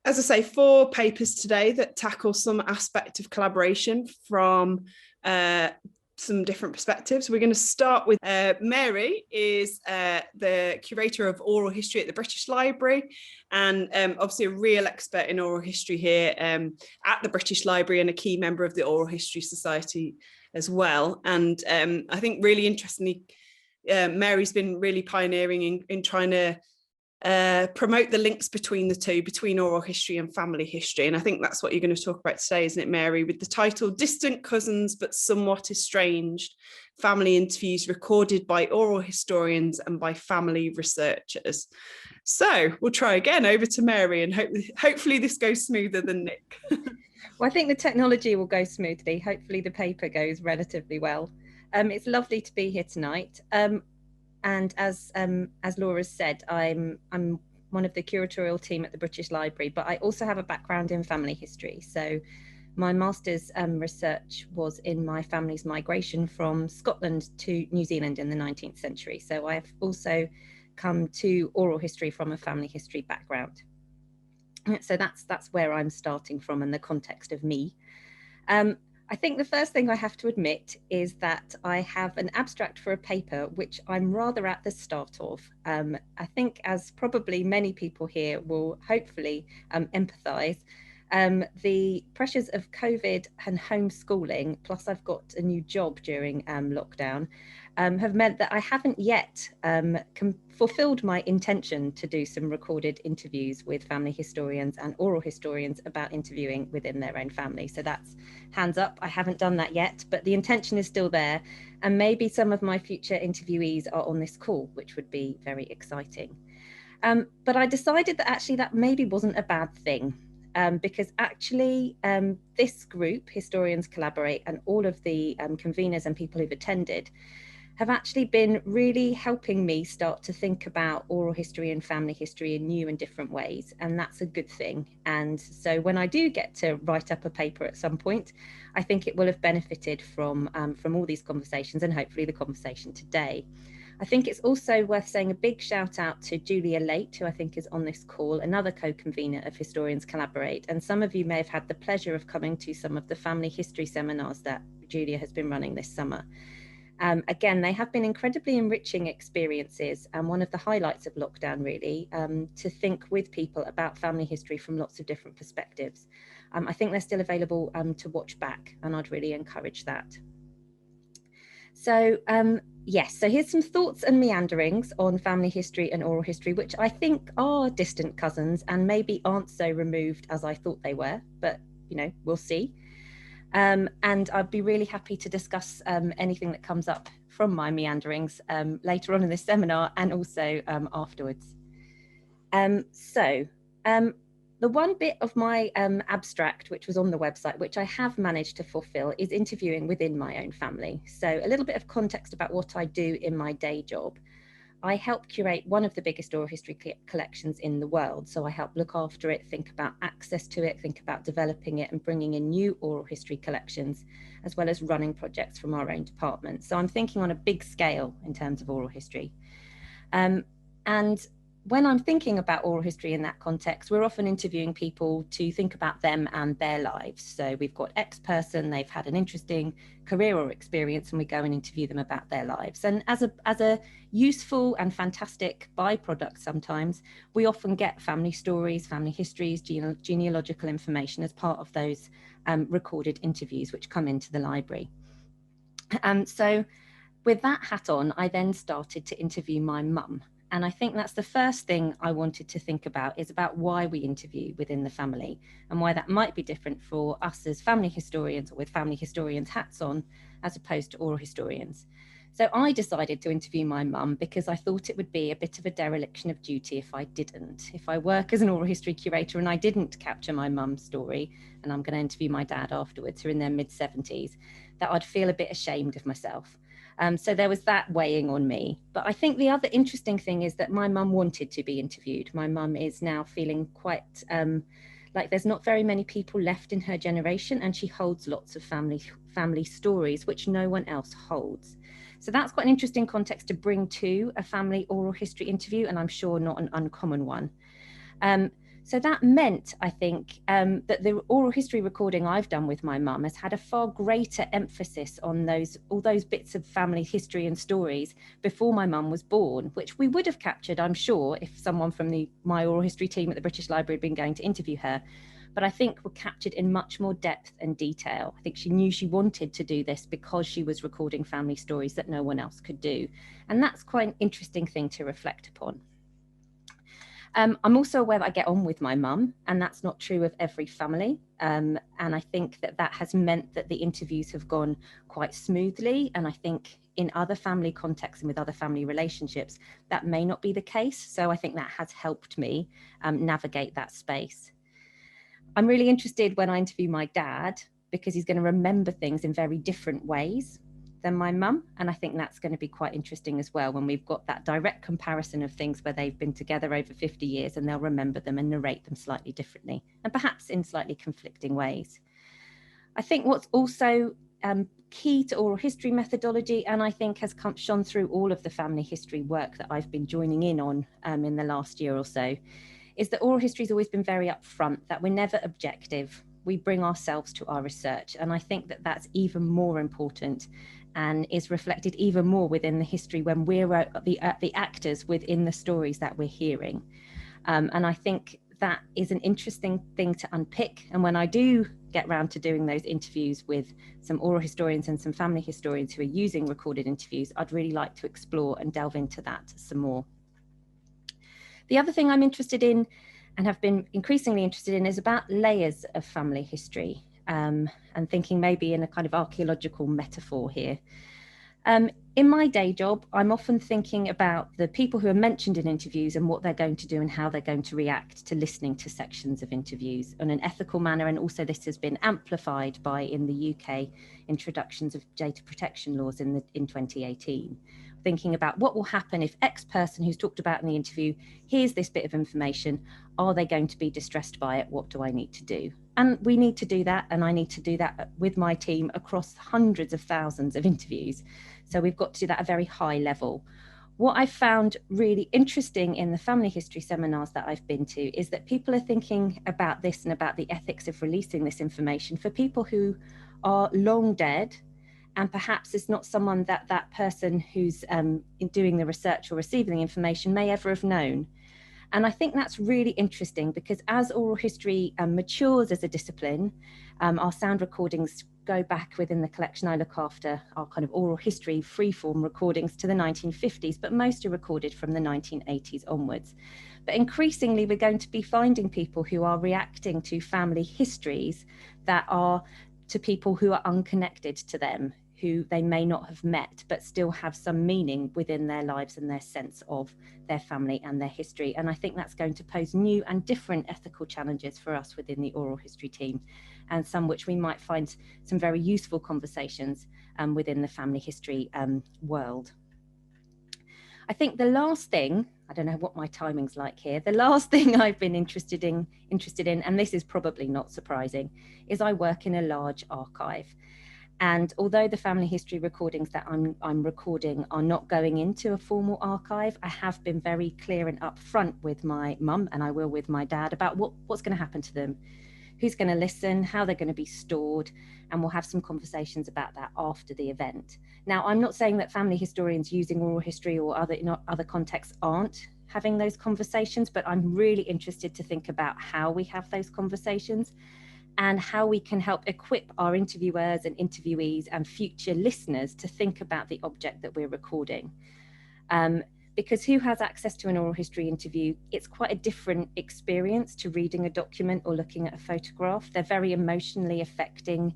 as I say, 4 papers today that tackle some aspect of collaboration from some different perspectives. We're going to start with Mary is the curator of oral history at the British Library, and obviously a real expert in oral history here at the British Library, and a key member of the Oral History Society as well. And I think really interestingly, Mary's been really pioneering in trying to promote the links between the two, between oral history and family history. And I think that's what you're going to talk about today, isn't it, Mary, with the title Distant Cousins But Somewhat Estranged, Family Interviews Recorded by Oral Historians and by Family Researchers. So we'll try again, over to Mary, and hopefully this goes smoother than Nick. Well, I think the technology will go smoothly. Hopefully the paper goes relatively well. It's lovely to be here tonight. And as Laura said, I'm one of the curatorial team at the British Library, but I also have a background in family history. So my master's research was in my family's migration from Scotland to New Zealand in the 19th century. So I have also come to oral history from a family history background. So that's where I'm starting from, and the context of me. I think the first thing I have to admit is that I have an abstract for a paper which I'm rather at the start of. I think, as probably many people here will hopefully empathise, the pressures of COVID and homeschooling, plus I've got a new job during lockdown, have meant that I haven't yet fulfilled my intention to do some recorded interviews with family historians and oral historians about interviewing within their own family. So that's hands up, I haven't done that yet, but the intention is still there. And maybe some of my future interviewees are on this call, which would be very exciting. But I decided that actually that maybe wasn't a bad thing. Because actually this group, Historians Collaborate, and all of the conveners and people who've attended have actually been really helping me start to think about oral history and family history in new and different ways, and that's a good thing. And so when I do get to write up a paper at some point, I think it will have benefited from all these conversations, and hopefully the conversation today. I think it's also worth saying a big shout out to Julia Late, who I think is on this call, another co-convener of Historians Collaborate. And some of you may have had the pleasure of coming to some of the family history seminars that Julia has been running this summer. Again, they have been incredibly enriching experiences, and one of the highlights of lockdown really, to think with people about family history from lots of different perspectives. I think they're still available to watch back, and I'd really encourage that. So yes, so here's some thoughts and meanderings on family history and oral history, which I think are distant cousins and maybe aren't so removed as I thought they were, but you know, we'll see. And I'd be really happy to discuss anything that comes up from my meanderings later on in this seminar, and also afterwards. The one bit of my abstract, which was on the website, which I have managed to fulfill, is interviewing within my own family. So a little bit of context about what I do in my day job. I help curate one of the biggest oral history collections in the world. So I help look after it, think about access to it, think about developing it and bringing in new oral history collections, as well as running projects from our own department. So I'm thinking on a big scale in terms of oral history. And when I'm thinking about oral history in that context, we're often interviewing people to think about them and their lives. So we've got X person, they've had an interesting career or experience, and we go and interview them about their lives. And as a useful and fantastic byproduct sometimes, we often get family stories, family histories, genealogical information as part of those recorded interviews which come into the library. So with that hat on, I then started to interview my mum. And I think that's the first thing I wanted to think about, is about why we interview within the family and why that might be different for us as family historians, or with family historians hats on, as opposed to oral historians. So I decided to interview my mum because I thought it would be a bit of a dereliction of duty if I didn't. If I work as an oral history curator and I didn't capture my mum's story, and I'm going to interview my dad afterwards, who are in their mid-70s, that I'd feel a bit ashamed of myself. So there was that weighing on me. But I think the other interesting thing is that my mum wanted to be interviewed. My mum is now feeling quite like there's not very many people left in her generation, and she holds lots of family stories which no one else holds. So that's quite an interesting context to bring to a family oral history interview, and I'm sure not an uncommon one. So that meant, I think, that the oral history recording I've done with my mum has had a far greater emphasis on all those bits of family history and stories before my mum was born, which we would have captured, I'm sure, if someone from my oral history team at the British Library had been going to interview her. But I think were captured in much more depth and detail. I think she knew she wanted to do this because she was recording family stories that no one else could do. And that's quite an interesting thing to reflect upon. I'm also aware that I get on with my mum, and that's not true of every family. And I think that has meant that the interviews have gone quite smoothly. And I think in other family contexts and with other family relationships, that may not be the case. So I think that has helped me navigate that space. I'm really interested when I interview my dad, because he's going to remember things in very different ways than my mum. And I think that's going to be quite interesting as well, when we've got that direct comparison of things where they've been together over 50 years and they'll remember them and narrate them slightly differently, and perhaps in slightly conflicting ways. I think what's also key to oral history methodology, and I think has shone through all of the family history work that I've been joining in on in the last year or so, is that oral history has always been very upfront, that we're never objective. We bring ourselves to our research. And I think that that's even more important and is reflected even more within the history when we're the actors within the stories that we're hearing. And I think that is an interesting thing to unpick. And when I do get round to doing those interviews with some oral historians and some family historians who are using recorded interviews, I'd really like to explore and delve into that some more. The other thing I'm interested in, and have been increasingly interested in, is about layers of family history, and thinking maybe in a kind of archaeological metaphor here. In my day job, I'm often thinking about the people who are mentioned in interviews and what they're going to do and how they're going to react to listening to sections of interviews in an ethical manner. And also this has been amplified by, in the UK, introductions of data protection laws in 2018. Thinking about what will happen if X person who's talked about in the interview hears this bit of information. Are they going to be distressed by it? What do I need to do? And we need to do that, and I need to do that with my team across hundreds of thousands of interviews. So we've got to do that at a very high level. What I found really interesting in the family history seminars that I've been to is that people are thinking about this and about the ethics of releasing this information for people who are long dead, and perhaps it's not someone that person who's doing the research or receiving the information may ever have known. And I think that's really interesting, because as oral history matures as a discipline, our sound recordings go back within the collection I look after, our kind of oral history freeform recordings, to the 1950s, but most are recorded from the 1980s onwards. But increasingly, we're going to be finding people who are reacting to family histories that are to people who are unconnected to them, who they may not have met, but still have some meaning within their lives and their sense of their family and their history. And I think that's going to pose new and different ethical challenges for us within the oral history team, and some which we might find some very useful conversations within the family history world. I think the last thing, I don't know what my timing's like here, the last thing I've been interested in, and this is probably not surprising, is I work in a large archive. And although the family history recordings that I'm recording are not going into a formal archive, I have been very clear and upfront with my mum, and I will with my dad, about what's going to happen to them, who's going to listen, how they're going to be stored, and we'll have some conversations about that after the event. Now, I'm not saying that family historians using oral history or other contexts aren't having those conversations, but I'm really interested to think about how we have those conversations and how we can help equip our interviewers and interviewees and future listeners to think about the object that we're recording. Because who has access to an oral history interview? It's quite a different experience to reading a document or looking at a photograph. They're very emotionally affecting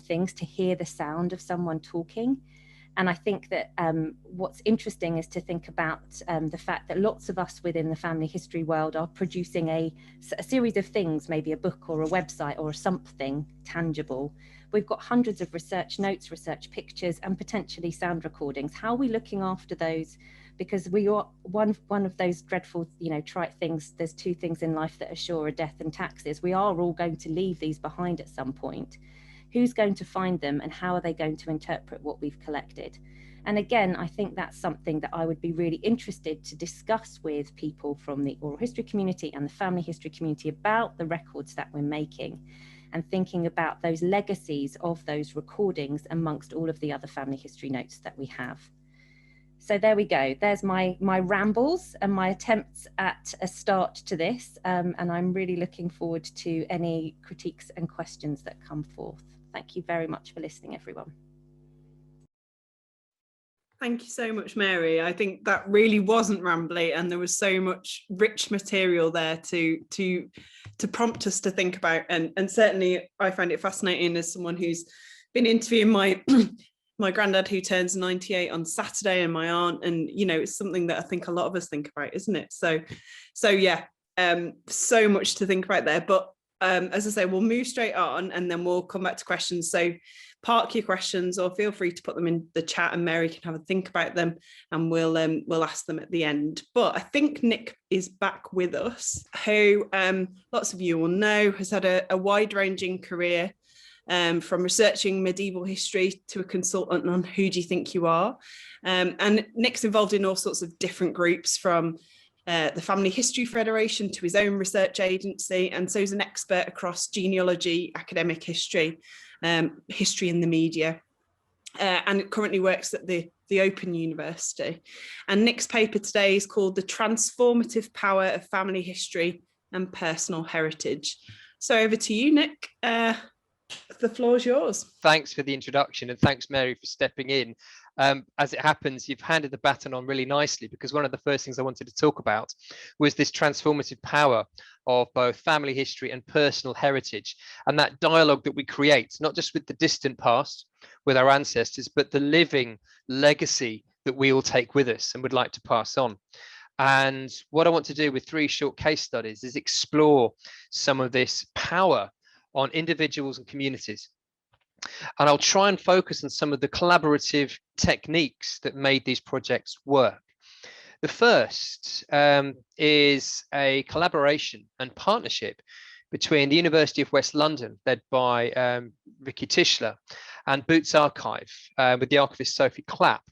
things to hear the sound of someone talking. And I think that what's interesting is to think about the fact that lots of us within the family history world are producing a series of things, maybe a book or a website or something tangible. We've got hundreds of research notes, research pictures, and potentially sound recordings. How are we looking after those? Because we are one of those dreadful, trite things. There's two things in life that are sure: death and taxes. We are all going to leave these behind at some point. Who's going to find them, and how are they going to interpret what we've collected? And again, I think that's something that I would be really interested to discuss with people from the oral history community and the family history community about the records that we're making, and thinking about those legacies of those recordings amongst all of the other family history notes that we have. So there we go. There's my rambles and my attempts at a start to this. And I'm really looking forward to any critiques and questions that come forth. Thank you very much for listening, everyone. Thank you so much, Mary. I think that really wasn't rambly, and there was so much rich material there to prompt us to think about. And certainly I find it fascinating as someone who's been interviewing my granddad, who turns 98 on Saturday, and my aunt, and it's something that I think a lot of us think about, isn't it? So yeah, so much to think about there. But as I say, we'll move straight on, and then we'll come back to questions. So park your questions, or feel free to put them in the chat, and Mary can have a think about them, and we'll ask them at the end. But I think Nick is back with us, who lots of you will know has had a wide-ranging career, from researching medieval history to a consultant on Who Do You Think You Are? And Nick's involved in all sorts of different groups, from the Family History Federation to his own research agency, and so he's an expert across genealogy, academic history, history in the media, and currently works at the Open University. And Nick's paper today is called The Transformative Power of Family History and Personal Heritage. So over to you, Nick. The floor is yours. Thanks for the introduction, and thanks, Mary, for stepping in. As it happens, you've handed the baton on really nicely, because one of the first things I wanted to talk about was this transformative power of both family history and personal heritage, and that dialogue that we create, not just with the distant past, with our ancestors, but the living legacy that we all take with us and would like to pass on. And what I want to do with 3 short case studies is explore some of this power on individuals and communities. And I'll try and focus on some of the collaborative techniques that made these projects work. The first is a collaboration and partnership between the University of West London, led by Vicky Tischler, and Boots Archive, with the archivist Sophie Clapp,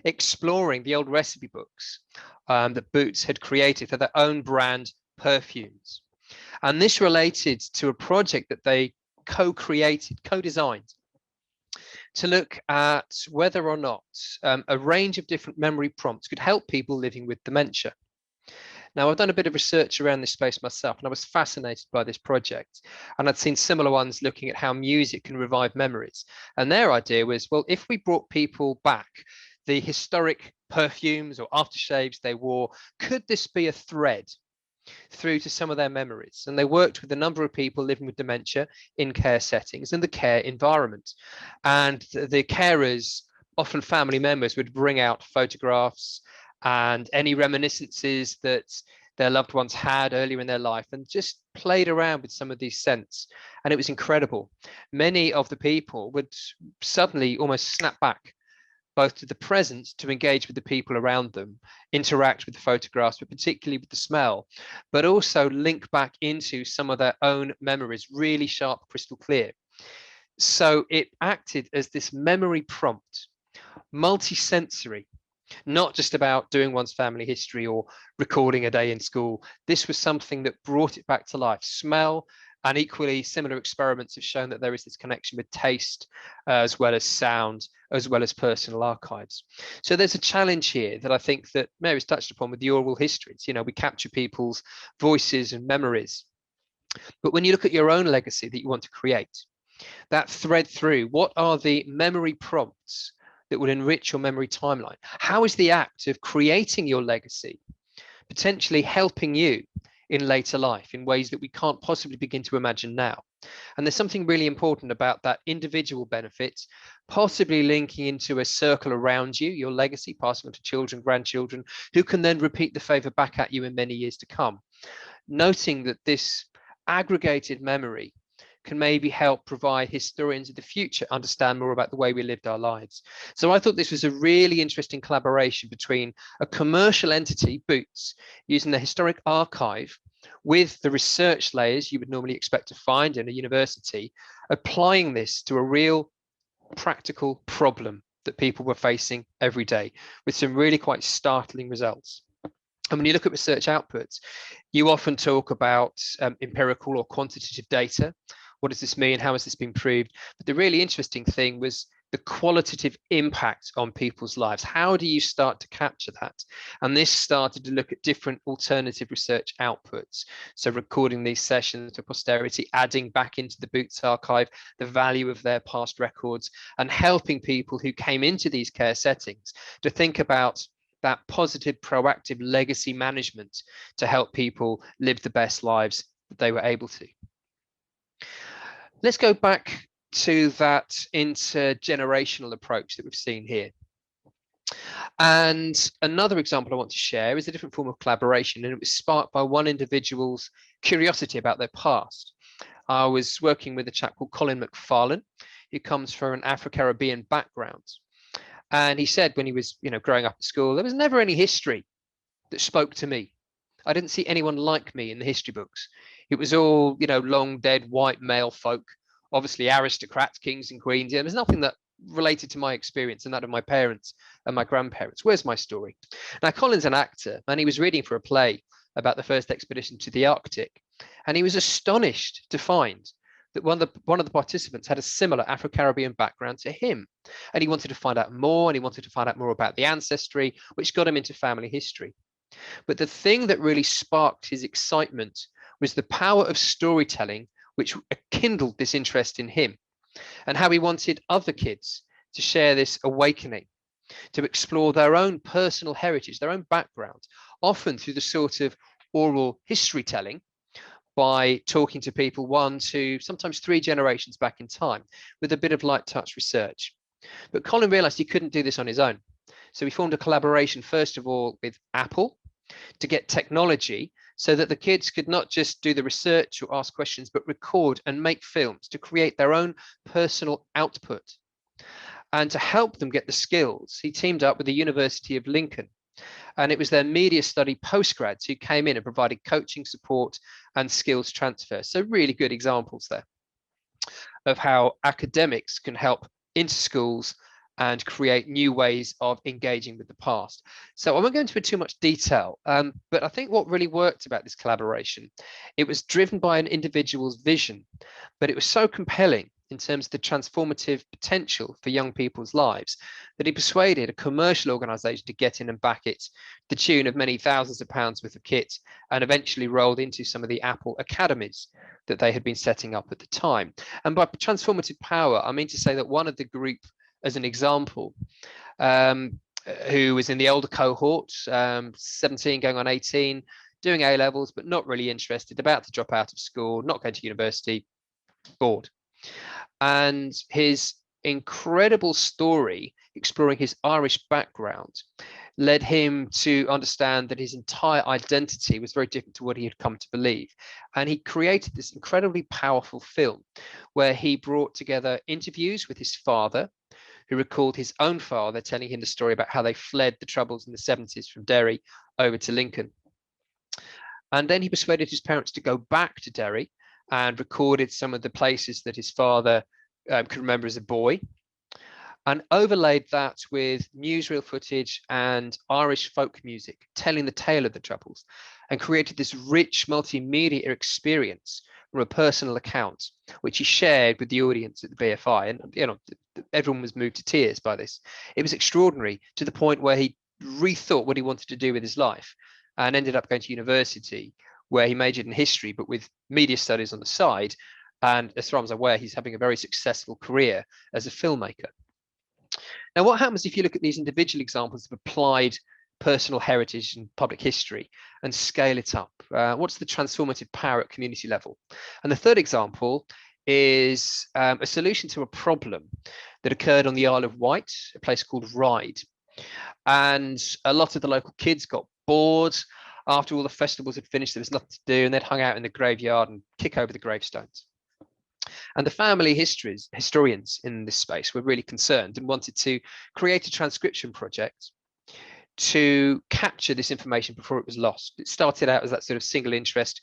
exploring the old recipe books that Boots had created for their own brand perfumes. And this related to a project that they co-created, co-designed, to look at whether or not a range of different memory prompts could help people living with dementia. Now, I've done a bit of research around this space myself, and I was fascinated by this project. And I'd seen similar ones looking at how music can revive memories. And their idea was, well, if we brought people back the historic perfumes or aftershaves they wore, could this be a thread through to some of their memories? And they worked with a number of people living with dementia in care settings and the care environment. And the carers, often family members, would bring out photographs and any reminiscences that their loved ones had earlier in their life, and just played around with some of these scents. And it was incredible. Many of the people would suddenly almost snap back, both to the present, to engage with the people around them, interact with the photographs, but particularly with the smell, but also link back into some of their own memories, really sharp, crystal clear. So it acted as this memory prompt, multi-sensory, not just about doing one's family history or recording a day in school. This was something that brought it back to life. Smell, and equally similar experiments have shown that there is this connection with taste, as well as sound, as well as personal archives. So there's a challenge here that I think that Mary's touched upon with the oral histories. We capture people's voices and memories. But when you look at your own legacy that you want to create, that thread through, what are the memory prompts that would enrich your memory timeline? How is the act of creating your legacy potentially helping you in later life in ways that we can't possibly begin to imagine now? And there's something really important about that individual benefit, possibly linking into a circle around you, your legacy, passing on to children, grandchildren, who can then repeat the favor back at you in many years to come. Noting that this aggregated memory can maybe help provide historians of the future understand more about the way we lived our lives. So I thought this was a really interesting collaboration between a commercial entity, Boots, using the historic archive with the research layers you would normally expect to find in a university, applying this to a real practical problem that people were facing every day, with some really quite startling results. And when you look at research outputs, you often talk about empirical or quantitative data. What does this mean? How has this been proved? But the really interesting thing was the qualitative impact on people's lives. How do you start to capture that? And this started to look at different alternative research outputs. So recording these sessions for posterity, adding back into the Boots archive the value of their past records, and helping people who came into these care settings to think about that positive, proactive legacy management to help people live the best lives that they were able to. Let's go back to that intergenerational approach that we've seen here. And another example I want to share is a different form of collaboration, and it was sparked by one individual's curiosity about their past. I was working with a chap called Colin McFarlane, who comes from an Afro-Caribbean background. And he said when he was, growing up at school, there was never any history that spoke to me. I didn't see anyone like me in the history books. It was all, long dead white male folk, obviously aristocrats, kings and queens. There was nothing that related to my experience and that of my parents and my grandparents. Where's my story? Now, Colin's an actor, and he was reading for a play about the first expedition to the Arctic. And he was astonished to find that one of the participants had a similar Afro-Caribbean background to him. And he wanted to find out more, and he wanted to find out more about the ancestry, which got him into family history. But the thing that really sparked his excitement was the power of storytelling, which kindled this interest in him, and how he wanted other kids to share this awakening, to explore their own personal heritage, their own background, often through the sort of oral history telling, by talking to people 1, 2, sometimes 3 generations back in time, with a bit of light touch research. But Colin realized he couldn't do this on his own. So he formed a collaboration, first of all, with Apple to get technology so that the kids could not just do the research or ask questions, but record and make films to create their own personal output. And to help them get the skills, he teamed up with the University of Lincoln. And it was their media study postgrads who came in and provided coaching support and skills transfer. So really good examples there of how academics can help into schools and create new ways of engaging with the past. So I won't go into too much detail, but I think what really worked about this collaboration, it was driven by an individual's vision, but it was so compelling in terms of the transformative potential for young people's lives that he persuaded a commercial organisation to get in and back it, the tune of many thousands of pounds worth of kit, and eventually rolled into some of the Apple academies that they had been setting up at the time. And by transformative power, I mean to say that one of the group, as an example, who was in the older cohort, 17 going on 18, doing A levels, but not really interested, about to drop out of school, not going to university, bored. And his incredible story, exploring his Irish background, led him to understand that his entire identity was very different to what he had come to believe. And he created this incredibly powerful film where he brought together interviews with his father, who recalled his own father telling him the story about how they fled the troubles in the 70s from Derry over to Lincoln. And then he persuaded his parents to go back to Derry and recorded some of the places that his father could remember as a boy, and overlaid that with newsreel footage and Irish folk music telling the tale of the troubles, and created this rich multimedia experience from a personal account, which he shared with the audience at the BFI. And everyone was moved to tears by this. It was extraordinary, to the point where he rethought what he wanted to do with his life and ended up going to university, where he majored in history, but with media studies on the side. And as far as I'm aware, he's having a very successful career as a filmmaker. Now, what happens if you look at these individual examples of applied personal heritage and public history and scale it up? What's the transformative power at community level? And the third example is a solution to a problem that occurred on the Isle of Wight, a place called Ryde. And a lot of the local kids got bored. After all the festivals had finished, there was nothing to do, and they'd hung out in the graveyard and kick over the gravestones. And the family historians in this space were really concerned and wanted to create a transcription project to capture this information before it was lost. It started out as that sort of single interest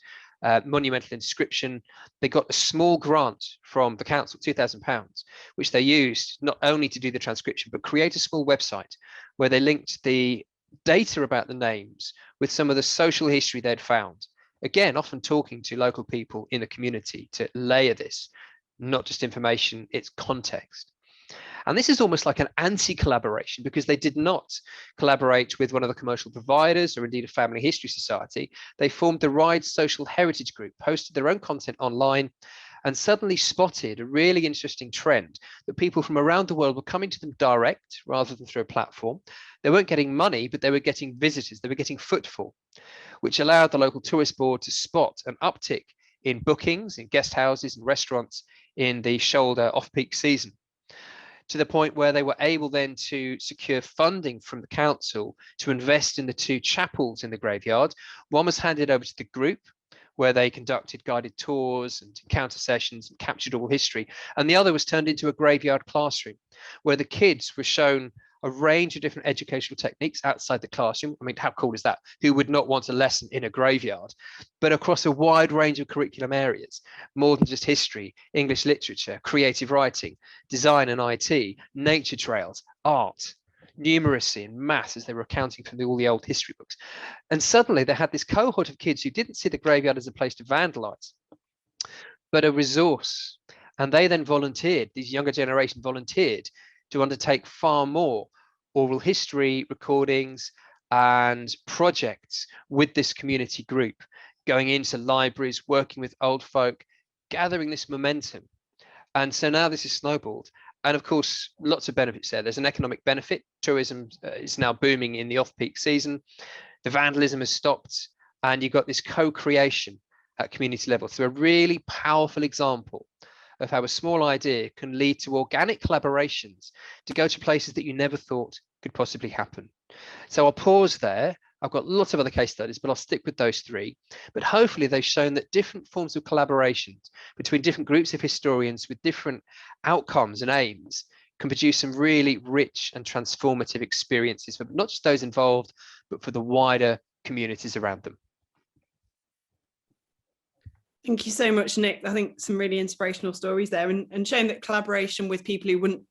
monumental inscription. They got a small grant from the council, £2,000, which they used not only to do the transcription, but create a small website where they linked the data about the names with some of the social history they'd found. Again, often talking to local people in the community to layer this, not just information, it's context. And this is almost like an anti-collaboration, because they did not collaborate with one of the commercial providers or indeed a family history society. They formed the Ride Social Heritage Group, posted their own content online, and suddenly spotted a really interesting trend that people from around the world were coming to them direct rather than through a platform. They weren't getting money, but they were getting visitors, they were getting footfall, which allowed the local tourist board to spot an uptick in bookings in guest houses and restaurants in the shoulder off-peak season, to the point where they were able then to secure funding from the council to invest in the 2 chapels in the graveyard. One was handed over to the group, where they conducted guided tours and encounter sessions and captured oral history. And the other was turned into a graveyard classroom, where the kids were shown a range of different educational techniques outside the classroom. I mean, how cool is that? Who would not want a lesson in a graveyard? But across a wide range of curriculum areas, more than just history, English literature, creative writing, design and IT, nature trails, art, numeracy and maths, as they were accounting from all the old history books. And suddenly they had this cohort of kids who didn't see the graveyard as a place to vandalize, but a resource. And they then volunteered, these younger generation volunteered to undertake far more oral history recordings and projects with this community group, going into libraries, working with old folk, gathering this momentum. And so now this is snowballed. And of course, lots of benefits there. There's an economic benefit. Tourism is now booming in the off-peak season. The vandalism has stopped, and you've got this co-creation at community level. So a really powerful example of how a small idea can lead to organic collaborations to go to places that you never thought could possibly happen. So I'll pause there. I've got lots of other case studies, but I'll stick with those 3. But hopefully they've shown that different forms of collaborations between different groups of historians with different outcomes and aims can produce some really rich and transformative experiences for not just those involved, but for the wider communities around them. Thank you so much, Nick. I think some really inspirational stories there, and showing that collaboration with people who wouldn't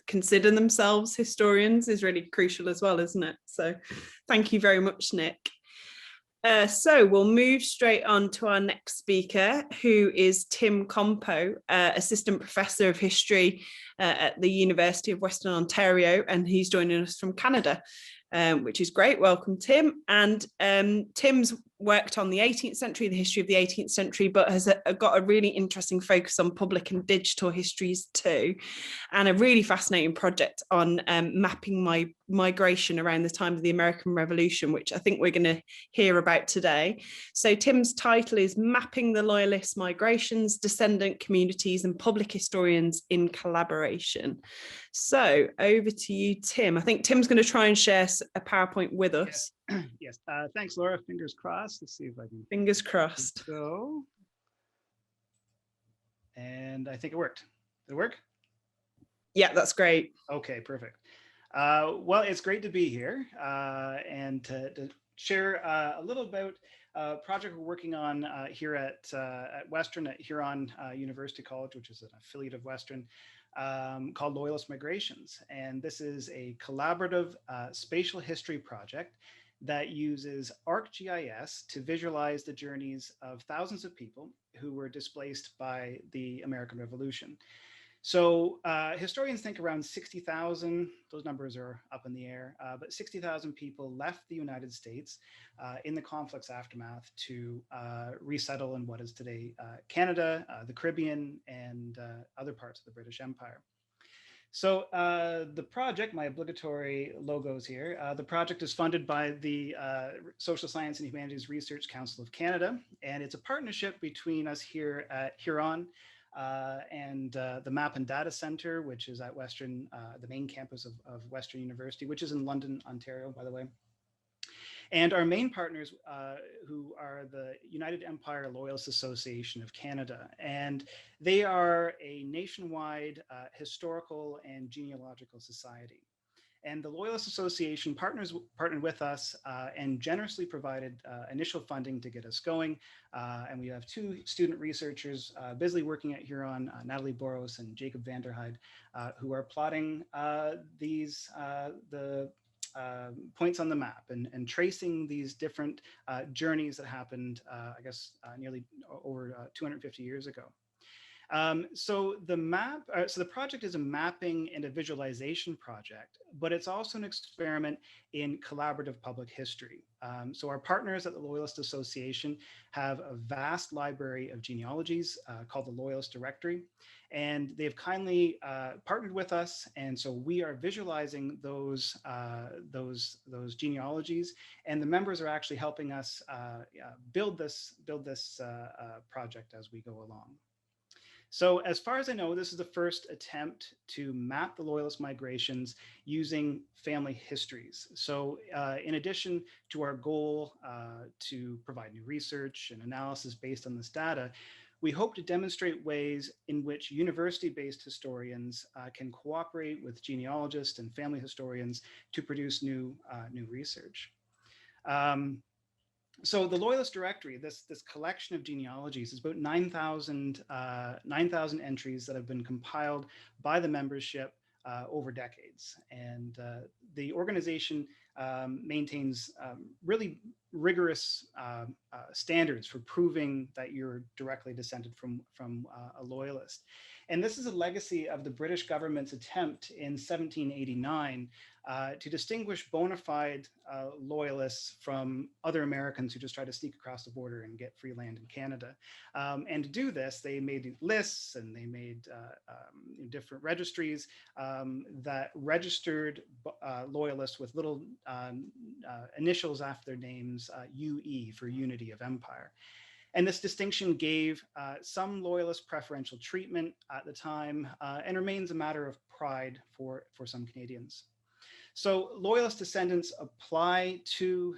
consider themselves historians is really crucial as well, isn't it? So thank you very much, Nick. So we'll move straight on to our next speaker, who is Tim Compeau, Assistant Professor of History at the University of Western Ontario, and he's joining us from Canada, which is great. Welcome, Tim. And Tim's worked on the 18th century, the history of the 18th century, but has got a really interesting focus on public and digital histories too, and a really fascinating project on mapping migration around the time of the American Revolution, which I think we're going to hear about today. So Tim's title is Mapping the Loyalist Migrations, Descendant Communities and Public Historians in Collaboration. So over to you, Tim. I think Tim's going to try and share a PowerPoint with us. Yes, thanks, Laura. Fingers crossed. Let's see if I can. Fingers crossed. Go. And I think it worked. Did it work? Yeah, that's great. Okay, perfect. Well, it's great to be here and to share a little about a project we're working on here at Western, at Huron University College, which is an affiliate of Western, called Loyalist Migrations. And this is a collaborative spatial history project that uses ArcGIS to visualize the journeys of thousands of people who were displaced by the American Revolution. So historians think around 60,000, those numbers are up in the air, but 60,000 people left the United States in the conflict's aftermath to resettle in what is today Canada, the Caribbean, and other parts of the British Empire. So the project, my obligatory logos here, the project is funded by the Social Science and Humanities Research Council of Canada, and it's a partnership between us here at Huron and the Map and Data Center, which is at Western, the main campus of Western University, which is in London, Ontario, by the way. And our main partners, who are the United Empire Loyalist Association of Canada, and they are a nationwide historical and genealogical society. And the Loyalist Association partnered with us and generously provided initial funding to get us going. And we have two student researchers busily working at Huron, Natalie Boros and Jacob Vanderheide, who are plotting the points on the map and tracing these different journeys that happened, I guess, nearly over 250 years ago. So the project is a mapping and a visualization project, but it's also an experiment in collaborative public history. So our partners at the Loyalist Association have a vast library of genealogies called the Loyalist Directory, and they've kindly partnered with us. And so we are visualizing those genealogies, and the members are actually helping us build this project as we go along. So as far as I know, this is the first attempt to map the Loyalist migrations using family histories. So in addition to our goal to provide new research and analysis based on this data, we hope to demonstrate ways in which university-based historians can cooperate with genealogists and family historians to produce new research. So the Loyalist Directory, this collection of genealogies, is about 9,000 entries that have been compiled by the membership over decades. And the organization maintains really rigorous standards for proving that you're directly descended from a Loyalist. And this is a legacy of the British government's attempt in 1789 to distinguish bona fide Loyalists from other Americans who just try to sneak across the border and get free land in Canada. And to do this, they made lists and they made different registries that registered Loyalists with little initials after their names, UE for Unity of Empire. And this distinction gave some Loyalist preferential treatment at the time and remains a matter of pride for some Canadians. So Loyalist descendants apply to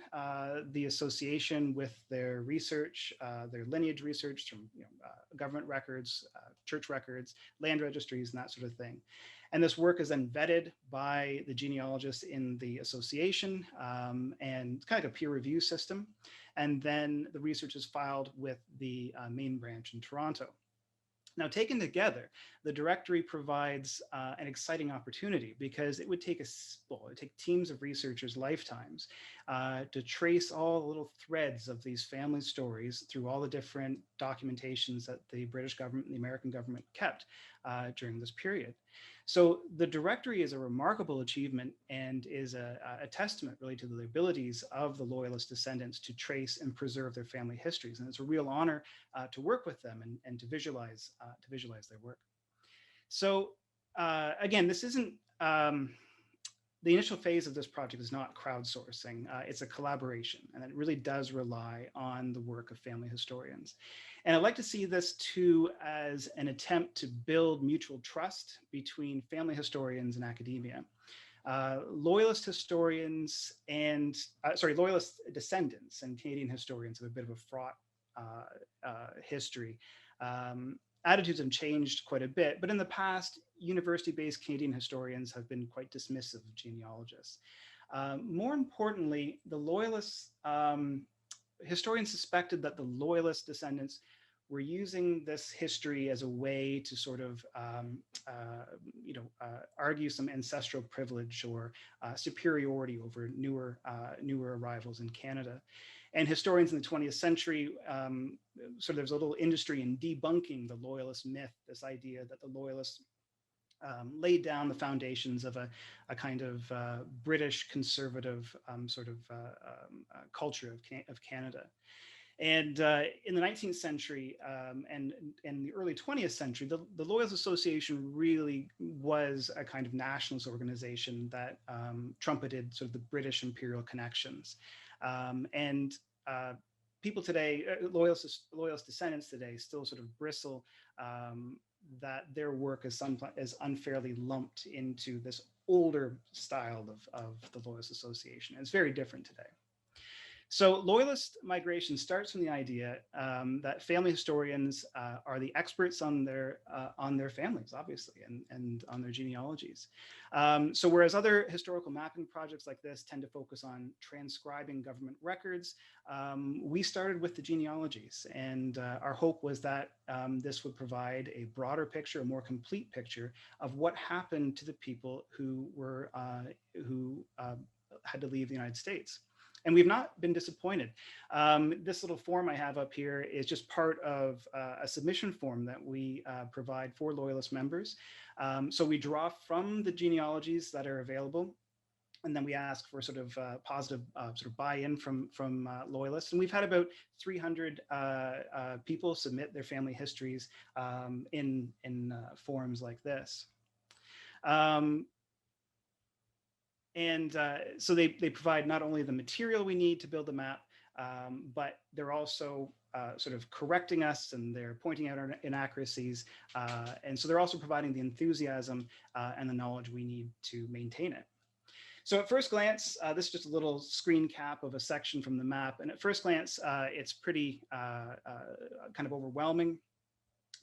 the association with their research, their lineage research from government records, church records, land registries, and that sort of thing. And this work is then vetted by the genealogists in the association and kind of a peer review system. And then the research is filed with the main branch in Toronto. Now, taken together, the directory provides an exciting opportunity because it would take teams of researchers' lifetimes to trace all the little threads of these family stories through all the different documentations that the British government and the American government kept during this period. So the directory is a remarkable achievement and is a testament really to the abilities of the Loyalist descendants to trace and preserve their family histories. And it's a real honor to work with them and to visualize their work. So again, this isn't, the initial phase of this project is not crowdsourcing, it's a collaboration, and it really does rely on the work of family historians. And I'd like to see this too as an attempt to build mutual trust between family historians and academia. Loyalist historians and, Loyalist descendants and Canadian historians have a bit of a fraught history. Attitudes have changed quite a bit, but in the past, university-based Canadian historians have been quite dismissive of genealogists. More importantly, the Loyalists, historians suspected that the Loyalist descendants were using this history as a way to sort of, argue some ancestral privilege or superiority over newer arrivals in Canada. And historians in the 20th century, there's a little industry in debunking the Loyalist myth, this idea that the Loyalists laid down the foundations of a kind of British conservative culture of Canada. And in the 19th century and the early 20th century, the Loyalist Association really was a kind of nationalist organization that trumpeted sort of the British imperial connections. People today, Loyalist descendants today, still sort of bristle that their work is unfairly lumped into this older style of the Loyalist Association. And it's very different today. So Loyalist migration starts from the idea that family historians are the experts on their families, obviously, and on their genealogies. So whereas other historical mapping projects like this tend to focus on transcribing government records, we started with the genealogies, and our hope was that this would provide a broader picture, a more complete picture of what happened to the people who were had to leave the United States. And we've not been disappointed. This little form I have up here is just part of a submission form that we provide for Loyalist members. So we draw from the genealogies that are available, and then we ask for sort of positive sort of buy-in from Loyalists. And we've had about 300 people submit their family histories in forums like this. So they provide not only the material we need to build the map, but they're also sort of correcting us, and they're pointing out our inaccuracies. And so they're also providing the enthusiasm and the knowledge we need to maintain it. So at first glance, this is just a little screen cap of a section from the map. And at first glance, it's pretty kind of overwhelming.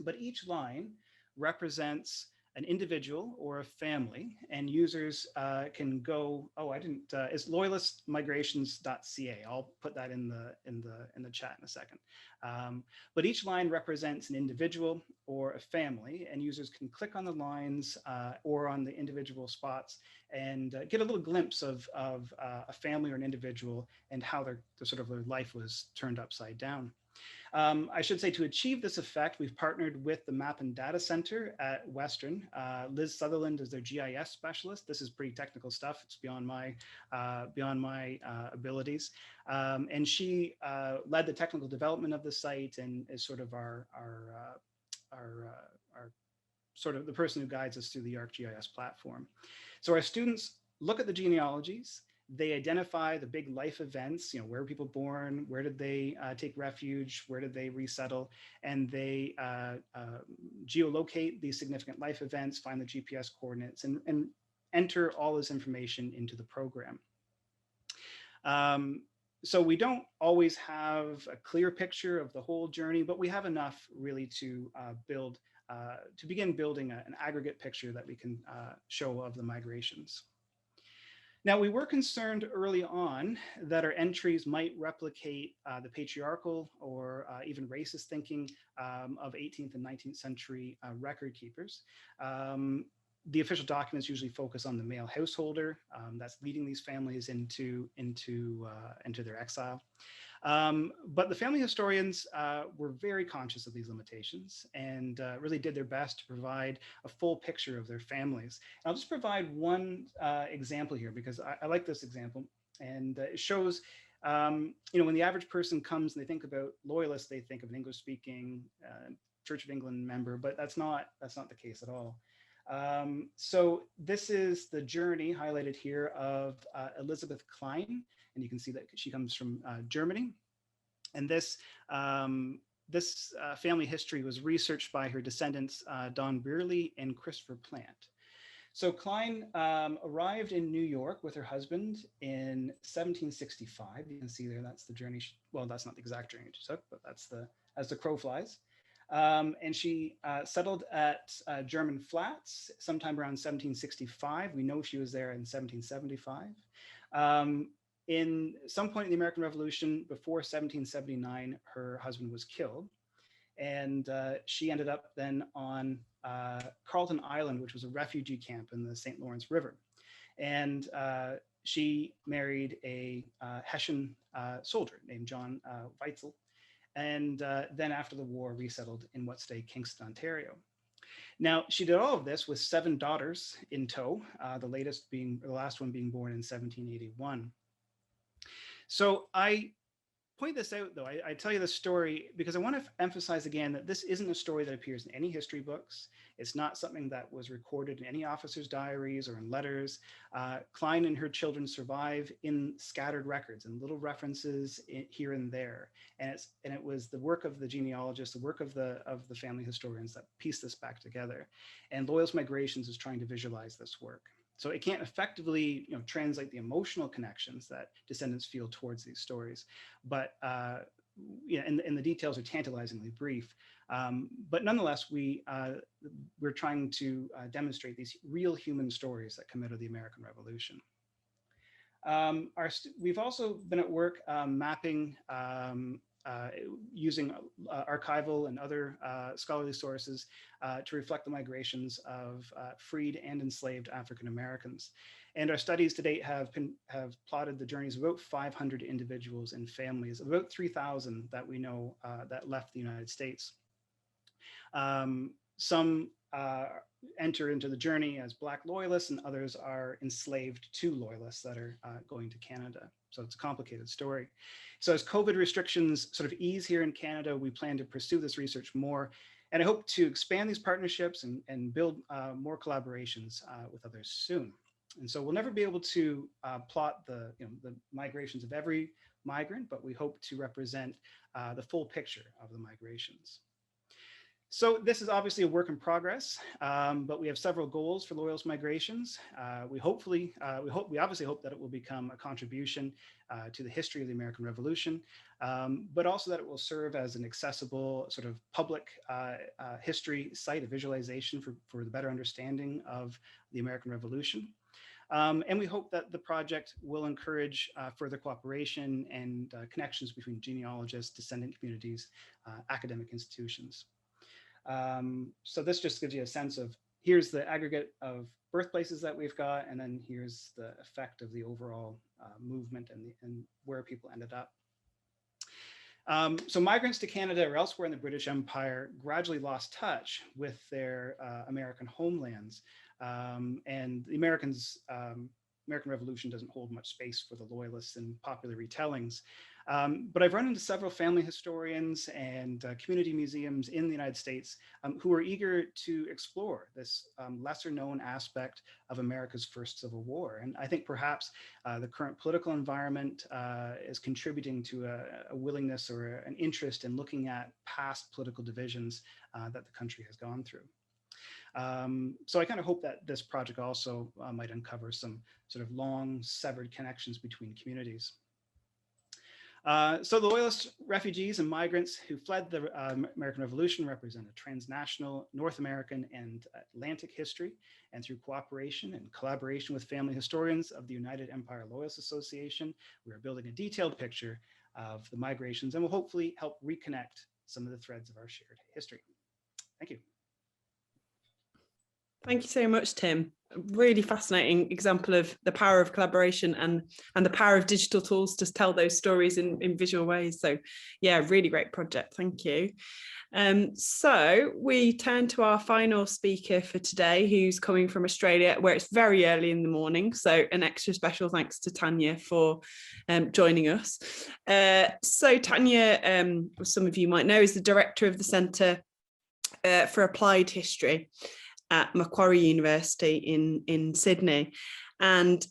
But each line represents an individual or a family, and users can go. Oh, I didn't. It's loyalistmigrations.ca. I'll put that in the chat in a second. But each line represents an individual or a family, and users can click on the lines or on the individual spots and get a little glimpse of a family or an individual and how their life was turned upside down. I should say, to achieve this effect, we've partnered with the Map and Data Center at Western. Liz Sutherland is their GIS specialist. This is pretty technical stuff. It's beyond my abilities. And she led the technical development of the site and is sort of our sort of the person who guides us through the ArcGIS platform. So our students look at the genealogies. They identify the big life events, where were people born, where did they take refuge, where did they resettle, and they geolocate these significant life events, find the GPS coordinates, and enter all this information into the program. So we don't always have a clear picture of the whole journey, but we have enough really to begin building an aggregate picture that we can show of the migrations. Now, we were concerned early on that our entries might replicate the patriarchal or even racist thinking of 18th and 19th century record keepers. The official documents usually focus on the male householder that's leading these families into their exile. But the family historians were very conscious of these limitations and really did their best to provide a full picture of their families. And I'll just provide one example here because I like this example, and it shows, when the average person comes and they think about Loyalists, they think of an English-speaking Church of England member, but that's not the case at all. So this is the journey highlighted here of Elizabeth Klein, and you can see that she comes from Germany. And this family history was researched by her descendants, Don Brearley and Christopher Plant. So Klein arrived in New York with her husband in 1765. You can see there, that's the journey. Well, that's not the exact journey she took, but that's as the crow flies. And she settled at German Flats sometime around 1765. We know she was there in 1775. In some point in the American Revolution, before 1779, her husband was killed. And she ended up then on Carlton Island, which was a refugee camp in the St. Lawrence River. And she married a Hessian soldier named John Weitzel. And then after the war, resettled in what's today Kingston, Ontario. Now, she did all of this with 7 daughters in tow, the last one being born in 1781. So I point this out, though. I tell you this story because I want to emphasize again that this isn't a story that appears in any history books. It's not something that was recorded in any officer's diaries or in letters. Klein and her children survive in scattered records and little references here and there. And it was the work of the genealogists, the work of the family historians that pieced this back together. And Loyalist Migrations is trying to visualize this work. So it can't effectively, translate the emotional connections that descendants feel towards these stories. But and the details are tantalizingly brief. But nonetheless, we're trying to demonstrate these real human stories that come out of the American Revolution. We've also been at work mapping using archival and other scholarly sources to reflect the migrations of freed and enslaved African Americans. And our studies to date have plotted the journeys of about 500 individuals and families, about 3,000 that we know that left the United States. Some enter into the journey as Black Loyalists, and others are enslaved to Loyalists that are going to Canada. So it's a complicated story. So as COVID restrictions sort of ease here in Canada, we plan to pursue this research more. And I hope to expand these partnerships and build more collaborations with others soon. And so we'll never be able to plot the migrations of every migrant, but we hope to represent the full picture of the migrations. So this is obviously a work in progress, but we have several goals for Loyalist Migrations. We obviously hope that it will become a contribution to the history of the American Revolution, but also that it will serve as an accessible sort of public history site, a visualization for the better understanding of the American Revolution. And we hope that the project will encourage further cooperation and connections between genealogists, descendant communities, academic institutions. So this just gives you a sense of, here's the aggregate of birthplaces that we've got, and then here's the effect of the overall movement and where people ended up. So migrants to Canada or elsewhere in the British Empire gradually lost touch with their American homelands. And the American Revolution doesn't hold much space for the Loyalists in popular retellings. But I've run into several family historians and community museums in the United States who are eager to explore this lesser known aspect of America's first Civil War. And I think perhaps the current political environment is contributing to a willingness or an interest in looking at past political divisions that the country has gone through. So I kind of hope that this project also might uncover some sort of long severed connections between communities. So the Loyalist refugees and migrants who fled the American Revolution represent a transnational North American and Atlantic history, and through cooperation and collaboration with family historians of the United Empire Loyalist Association, we are building a detailed picture of the migrations and will hopefully help reconnect some of the threads of our shared history. Thank you. Thank you so much, Tim. A really fascinating example of the power of collaboration and the power of digital tools to tell those stories in visual ways. So yeah, really great project. Thank you. So we turn to our final speaker for today, who's coming from Australia, where it's very early in the morning. So an extra special thanks to Tanya for joining us. So Tanya, as some of you might know, is the director of the Centre for Applied History at Macquarie University in Sydney. And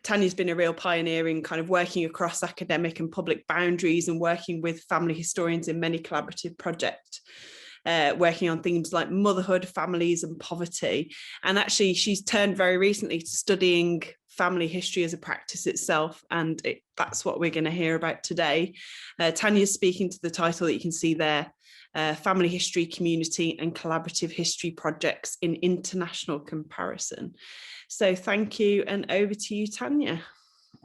Tanya's been a real pioneer in kind of working across academic and public boundaries and working with family historians in many collaborative projects, working on things like motherhood, families and poverty. And actually she's turned very recently to studying family history as a practice itself, and that's what we're going to hear about today. Tanya's speaking to the title that you can see there, Family History, Community and Collaborative History Projects in International Comparison. So thank you, and over to you, Tanya.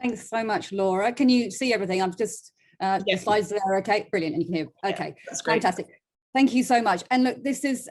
Thanks so much, Laura. Can you see everything? I'm just, the slides there, okay? Brilliant, and you can hear, okay, that's great. Fantastic. Thank you so much. And look, this is,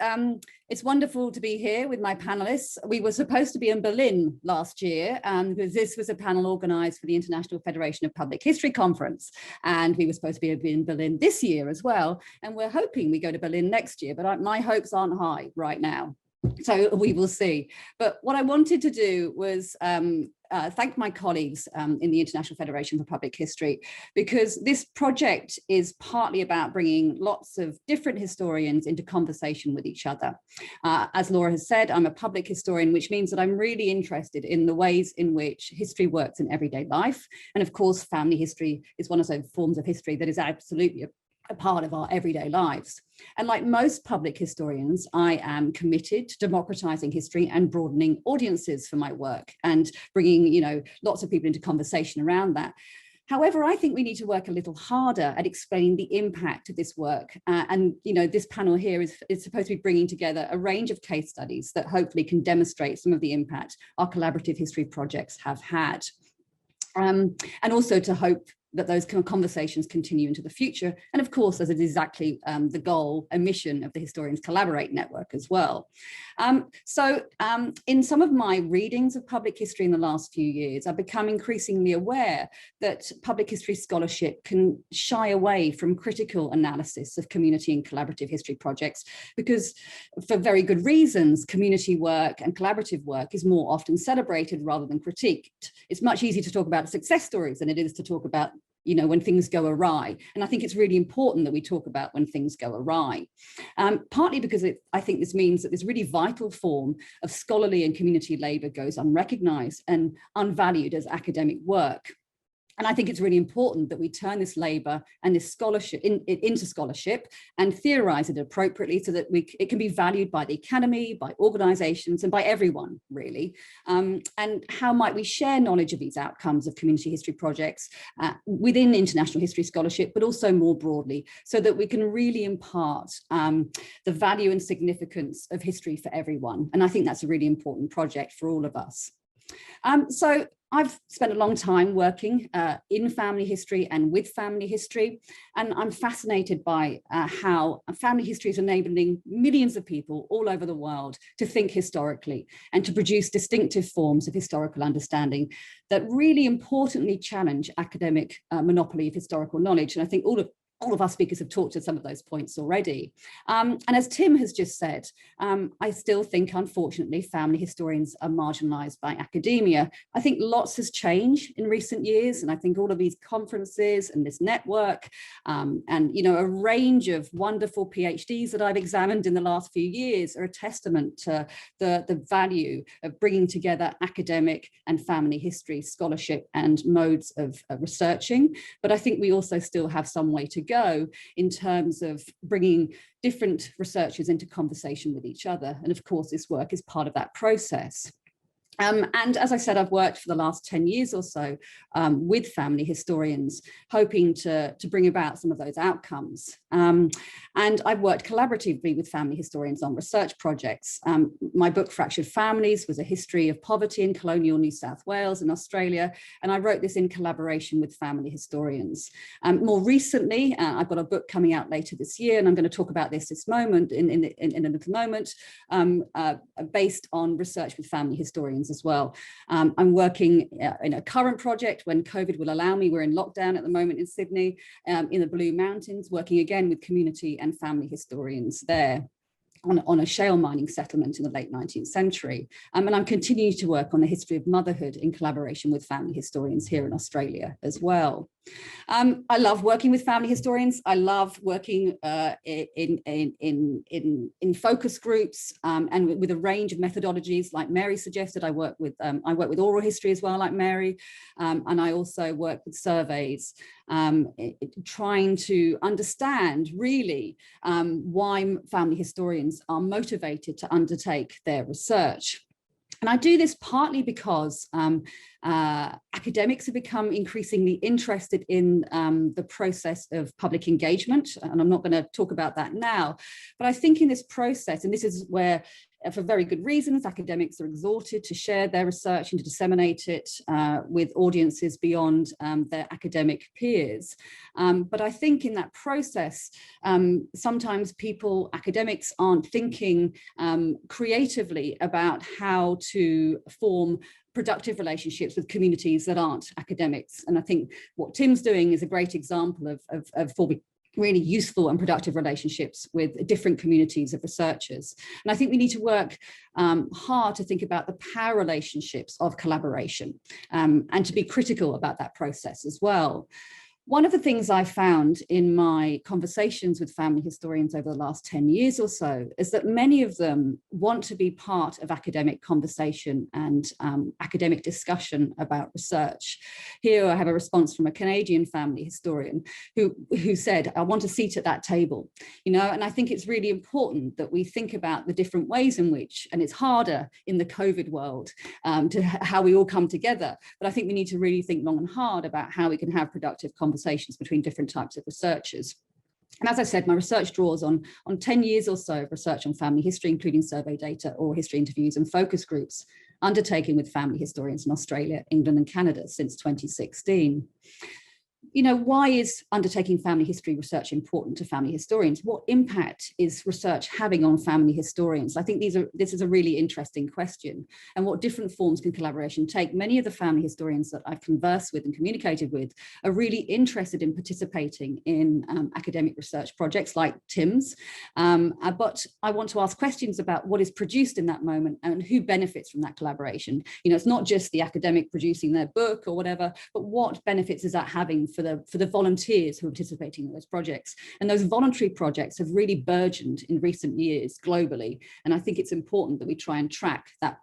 it's wonderful to be here with my panelists. We were supposed to be in Berlin last year because this was a panel organized for the International Federation of Public History Conference. And we were supposed to be in Berlin this year as well. And we're hoping we go to Berlin next year, but my hopes aren't high right now. So we will see. But what I wanted to do was thank my colleagues in the International Federation for Public History, because this project is partly about bringing lots of different historians into conversation with each other. As Laura has said, I'm a public historian, which means that I'm really interested in the ways in which history works in everyday life. And of course, family history is one of those forms of history that is absolutely a part of our everyday lives. And like most public historians, I am committed to democratizing history and broadening audiences for my work and bringing, you know, lots of people into conversation around that. However, I think we need to work a little harder at explaining the impact of this work. And, you know, this panel here is supposed to be bringing together a range of case studies that hopefully can demonstrate some of the impact our collaborative history projects have had. And also to hope that those kind of conversations continue into the future. And of course, as it is exactly the goal and mission of the Historians Collaborate Network as well. In some of my readings of public history in the last few years, I've become increasingly aware that public history scholarship can shy away from critical analysis of community and collaborative history projects, because for very good reasons, community work and collaborative work is more often celebrated rather than critiqued. It's much easier to talk about success stories than it is to talk about, you know, when things go awry. And I think it's really important that we talk about when things go awry, partly because I think this means that this really vital form of scholarly and community labour goes unrecognised and unvalued as academic work. And I think it's really important that we turn this labour and this scholarship into scholarship and theorise it appropriately so that it can be valued by the academy, by organisations and by everyone, really. And how might we share knowledge of these outcomes of community history projects within international history scholarship, but also more broadly, so that we can really impart the value and significance of history for everyone. And I think that's a really important project for all of us. So I've spent a long time working in family history and with family history, and I'm fascinated by how family history is enabling millions of people all over the world to think historically and to produce distinctive forms of historical understanding that really importantly challenge academic monopoly of historical knowledge. And I think all of our speakers have talked to some of those points already. And as Tim has just said, I still think, unfortunately, family historians are marginalised by academia. I think lots has changed in recent years, and I think all of these conferences and this network and, you know, a range of wonderful PhDs that I've examined in the last few years are a testament to the value of bringing together academic and family history scholarship and modes of researching. But I think we also still have some way to go in terms of bringing different researchers into conversation with each other. And of course, this work is part of that process. And as I said, I've worked for the last 10 years or so with family historians, hoping to bring about some of those outcomes. And I've worked collaboratively with family historians on research projects. My book, Fractured Families, was a history of poverty in colonial New South Wales in Australia. And I wrote this in collaboration with family historians. More recently, I've got a book coming out later this year, and I'm going to talk about this moment, in a little moment, based on research with family historians as well. I'm working in a current project when COVID will allow me. We're in lockdown at the moment in Sydney, in the Blue Mountains, working again with community and family historians there on a shale mining settlement in the late 19th century. And I'm continuing to work on the history of motherhood in collaboration with family historians here in Australia as well. I love working with family historians. I love working in focus groups and with a range of methodologies, like Mary suggested. I work with oral history as well, like Mary, and I also work with surveys, trying to understand really why family historians are motivated to undertake their research. And I do this partly because academics have become increasingly interested in the process of public engagement, and I'm not going to talk about that now, but I think in this process, and this is where, for very good reasons, academics are exhorted to share their research and to disseminate it with audiences beyond their academic peers. But I think in that process, sometimes academics aren't thinking creatively about how to form productive relationships with communities that aren't academics. And I think what Tim's doing is a great example of forming really useful and productive relationships with different communities of researchers. And I think we need to work hard to think about the power relationships of collaboration and to be critical about that process as well. One of the things I found in my conversations with family historians over the last 10 years or so is that many of them want to be part of academic conversation and academic discussion about research. Here I have a response from a Canadian family historian who said, I want a seat at that table, you know, and I think it's really important that we think about the different ways in which, and it's harder in the COVID world to how we all come together, but I think we need to really think long and hard about how we can have productive conversations between different types of researchers. And as I said, my research draws on 10 years or so of research on family history, including survey data, oral history interviews and focus groups undertaken with family historians in Australia, England and Canada since 2016. You know, why is undertaking family history research important to family historians? What impact is research having on family historians? I think this is a really interesting question. And what different forms can collaboration take? Many of the family historians that I've conversed with and communicated with are really interested in participating in academic research projects like Tim's. But I want to ask questions about what is produced in that moment and who benefits from that collaboration. You know, it's not just the academic producing their book or whatever, but what benefits is that having for the volunteers who are participating in those projects. And those voluntary projects have really burgeoned in recent years globally. And I think it's important that we try and track that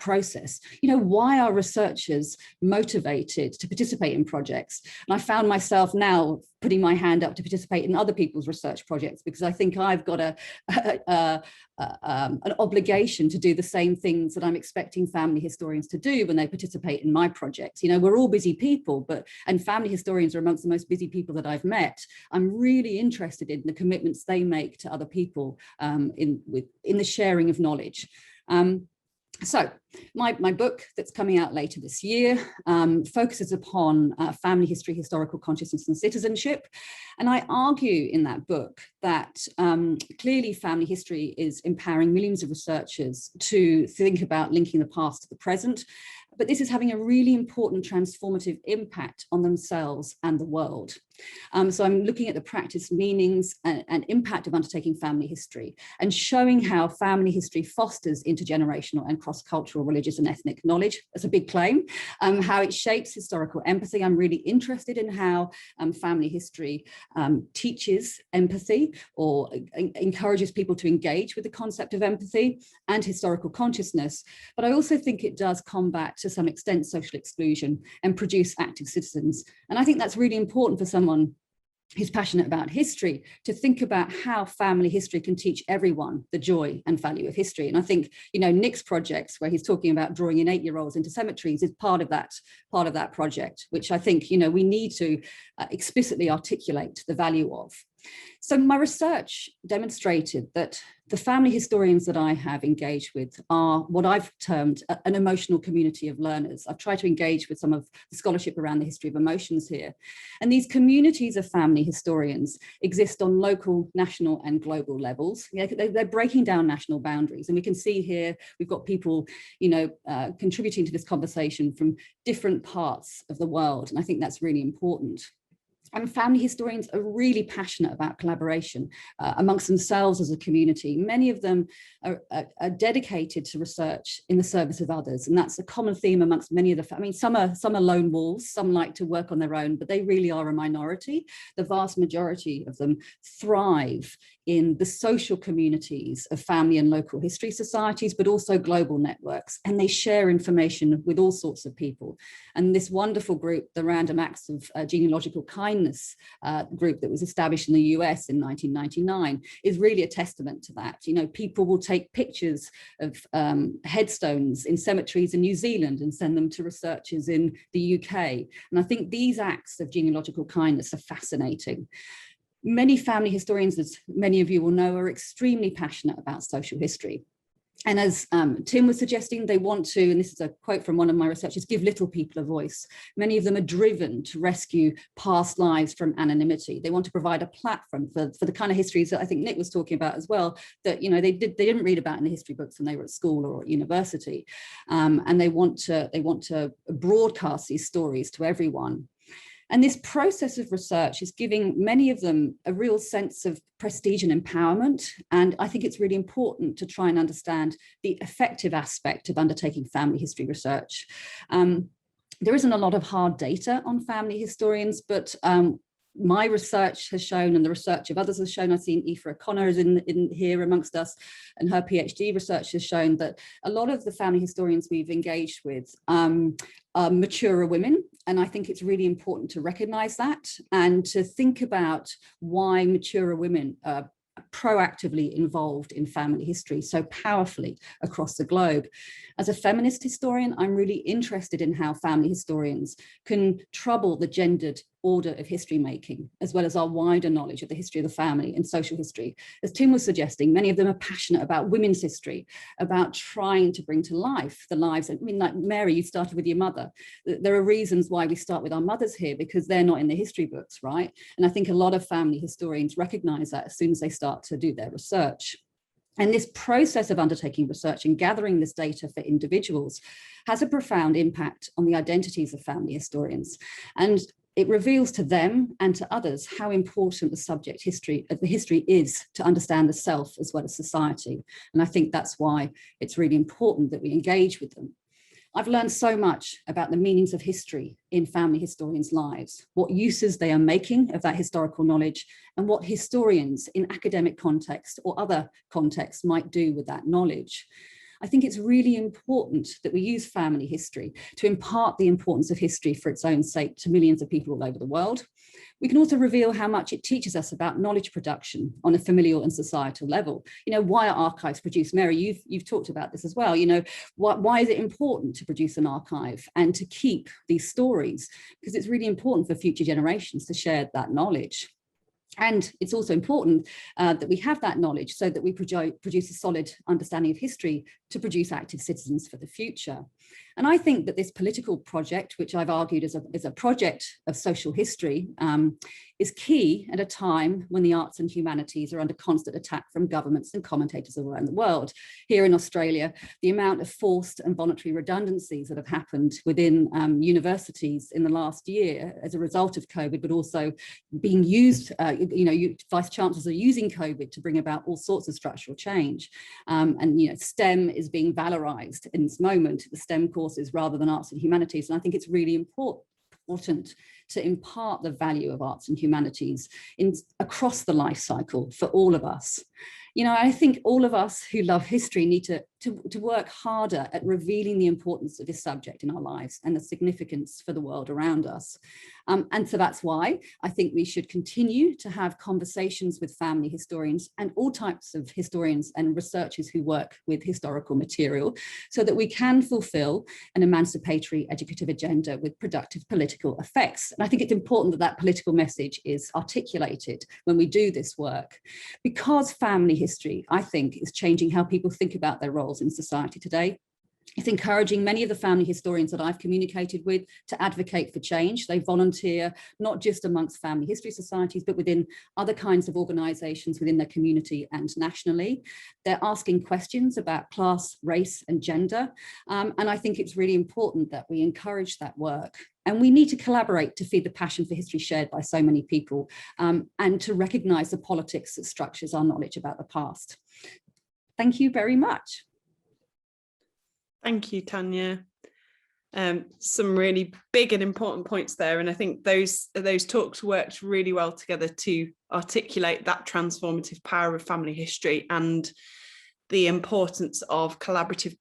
process. You know, why are researchers motivated to participate in projects? And I found myself now putting my hand up to participate in other people's research projects because I think I've got an obligation to do the same things that I'm expecting family historians to do when they participate in my projects. You know, we're all busy people, and family historians are amongst the most busy people that I've met. I'm really interested in the commitments they make to other people in the sharing of knowledge. So my book that's coming out later this year focuses upon family history, historical consciousness and citizenship. And I argue in that book that clearly family history is empowering millions of researchers to think about linking the past to the present. But this is having a really important transformative impact on themselves and the world. So I'm looking at the practice, meanings and impact of undertaking family history and showing how family history fosters intergenerational and cross-cultural religious and ethnic knowledge. That's a big claim. How it shapes historical empathy. I'm really interested in how family history teaches empathy or encourages people to engage with the concept of empathy and historical consciousness. But I also think it does combat to some extent social exclusion and produce active citizens. And I think that's really important for someone who's passionate about history to think about how family history can teach everyone the joy and value of history. And I think, you know, Nick's projects where he's talking about drawing in 8-year-olds into cemeteries is part of that project, which I think, you know, we need to explicitly articulate the value of. So my research demonstrated that the family historians that I have engaged with are what I've termed an emotional community of learners. I've tried to engage with some of the scholarship around the history of emotions here. And these communities of family historians exist on local, national and global levels. They're breaking down national boundaries. And we can see here, we've got people, you know, contributing to this conversation from different parts of the world. And I think that's really important. And family historians are really passionate about collaboration amongst themselves as a community. Many of them are dedicated to research in the service of others. And that's a common theme amongst many of the, I mean, some are lone wolves, some like to work on their own, but they really are a minority. The vast majority of them thrive in the social communities of family and local history societies, but also global networks. And they share information with all sorts of people. And this wonderful group, the Random Acts of Genealogical Kindness group that was established in the US in 1999 is really a testament to that. You know, people will take pictures of headstones in cemeteries in New Zealand and send them to researchers in the UK. And I think these acts of genealogical kindness are fascinating. Many family historians, as many of you will know, are extremely passionate about social history. And as Tim was suggesting, they want to, and this is a quote from one of my researchers, give little people a voice. Many of them are driven to rescue past lives from anonymity. They want to provide a platform for the kind of histories that I think Nick was talking about as well, that, you know, they didn't read about in the history books when they were at school or at university. And they want to broadcast these stories to everyone. And this process of research is giving many of them a real sense of prestige and empowerment. And I think it's really important to try and understand the effective aspect of undertaking family history research. There isn't a lot of hard data on family historians, but my research has shown, and the research of others has shown, I've seen Aoife O'Connor is in here amongst us, and her PhD research has shown that a lot of the family historians we've engaged with are maturer women. And I think it's really important to recognize that and to think about why maturer women are proactively involved in family history so powerfully across the globe. As a feminist historian, I'm really interested in how family historians can trouble the gendered order of history making, as well as our wider knowledge of the history of the family and social history. As Tim was suggesting, many of them are passionate about women's history, about trying to bring to life the lives. I mean, like Mary, you started with your mother. There are reasons why we start with our mothers here, because they're not in the history books, right? And I think a lot of family historians recognize that as soon as they start to do their research. And this process of undertaking research and gathering this data for individuals has a profound impact on the identities of family historians. And it reveals to them and to others how important the subject history of the history is to understand the self as well as society. And I think that's why it's really important that we engage with them. I've learned so much about the meanings of history in family historians' lives, what uses they are making of that historical knowledge, and what historians in academic context or other contexts might do with that knowledge. I think it's really important that we use family history to impart the importance of history for its own sake to millions of people all over the world. We can also reveal how much it teaches us about knowledge production on a familial and societal level. You know, why are archives produced? Mary, you've talked about this as well. You know, why is it important to produce an archive and to keep these stories? Because it's really important for future generations to share that knowledge. And it's also important that we have that knowledge so that we produce a solid understanding of history to produce active citizens for the future. And I think that this political project, which I've argued is a project of social history, is key at a time when the arts and humanities are under constant attack from governments and commentators around the world. Here in Australia, the amount of forced and voluntary redundancies that have happened within universities in the last year as a result of COVID, but also being used, vice chancellors are using COVID to bring about all sorts of structural change. And, you know, STEM is being valorized in this moment, the STEM courses rather than arts and humanities. And I think it's really important to impart the value of arts and humanities across the life cycle for all of us. You know, I think all of us who love history need to work harder at revealing the importance of this subject in our lives and the significance for the world around us. And so that's why I think we should continue to have conversations with family historians and all types of historians and researchers who work with historical material so that we can fulfill an emancipatory educative agenda with productive political effects. And I think it's important that that political message is articulated when we do this work, because family history, I think, is changing how people think about their roles in society today. It's encouraging many of the family historians that I've communicated with to advocate for change. They volunteer not just amongst family history societies, but within other kinds of organisations within their community and nationally. They're asking questions about class, race and gender. And I think it's really important that we encourage that work. And we need to collaborate to feed the passion for history shared by so many people, and to recognise the politics that structures our knowledge about the past. Thank you very much. Thank you, Tanya. Some really big and important points there. And I think those talks worked really well together to articulate that transformative power of family history and the importance of collaborative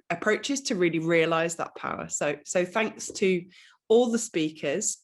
approaches to really realise that power. So thanks to all the speakers.